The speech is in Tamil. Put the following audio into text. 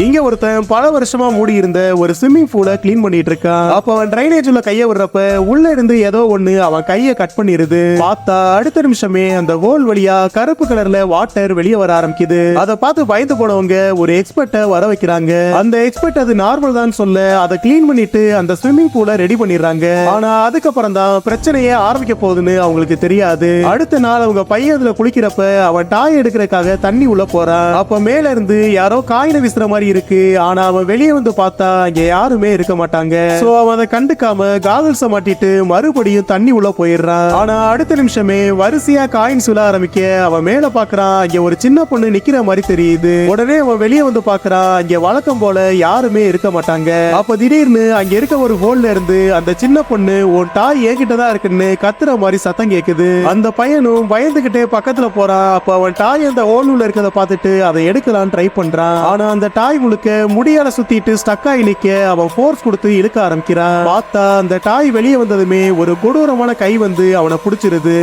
இங்க ஒருத்தன் பல வருஷமா மூடி இருந்த ஒரு ஸ்விம்மிங் பூலை கிளீன் பண்ணிட்டு இருக்கான். அப்ப அவன் டிரைனேஜ் உள்ள கைய விடுறப்ப உள்ள இருந்து ஏதோ ஒண்ணு அவன் கைய கட் பண்ணிருது. பார்த்தா அடுத்த நிமிஷமே அந்த ஹோல் வழியா கருப்பு கலர்ல வாட்டர் வெளியே வர ஆரம்பிக்குது. அதை பார்த்து பயந்து போனவங்க ஒரு எக்ஸ்பர்ட்ட வர வைக்கிறாங்க. அந்த எக்ஸ்பர்ட் அது நார்மல் தான் சொல்ல அதை கிளீன் பண்ணிட்டு அந்த ஸ்விம்மிங் பூலை ரெடி பண்ணிடுறாங்க. ஆனா அதுக்கப்புறம் தான் பிரச்சனையே ஆரம்பிக்க போகுதுன்னு அவங்களுக்கு தெரியாது. அடுத்த நாள் அவங்க பையன் அதுல குளிக்கிறப்ப அவன் டாய் எடுக்கிறதுக்காக தண்ணி உள்ள போறான். அப்ப மேல இருந்து யாரோ காயினை வீசுற மாதிரி இருக்கு. ஆனா அவன் வெளியே வந்து பார்த்தா இங்க யாருமே இருக்க மாட்டாங்க. சோ அவன் அதை கண்டுக்காம காகல்ஸ மாட்டிட்டு மறுபடியும் தண்ணி உள்ள போயிடுறான். ஆனா அடுத்த நிமிஷமே வரிசையா காயின்ஸ் விழ ஆரம்பிக்க அவன் மேல பாக்குறான். இங்க ஒரு சின்ன பொண்ணு நிக்கிற மாதிரி தெரியுது. உடனே அவன் வெளியே வந்து பாக்குறான். இங்க வழக்கம் போல யாருமே இருக்க மாட்டாங்க. அப்ப திடீர்னு அங்க இருக்க ஒரு ஹோல்ல இருந்து அந்த சின்ன பொண்ணு உன் டாய் என்கிட்டதான் இருக்குன்னு கத்துற மாதிரி சத்தம் கேக்குது. அந்த பையனும் பயந்துகிட்டே பக்கத்துல போறான். அப்ப அவன் டாய் அந்த ஹோல் உள்ள இருக்கிறத பார்த்துட்டு அதை எடுக்கலாம் ட்ரை பண்றான். ஆனா அந்த டாய் முழுக்க முடியால சுத்திட்டு ஸ்டக் ஆகி நிக்க அவன் ஃபோர்ஸ் கொடுத்து இழுக்க ஆரம்பிக்கிறான். பார்த்தா அந்த டாய் வெளியே வந்ததுமே ஒரு கொடூரமான கை வந்து அவனை பிடிச்சிருது.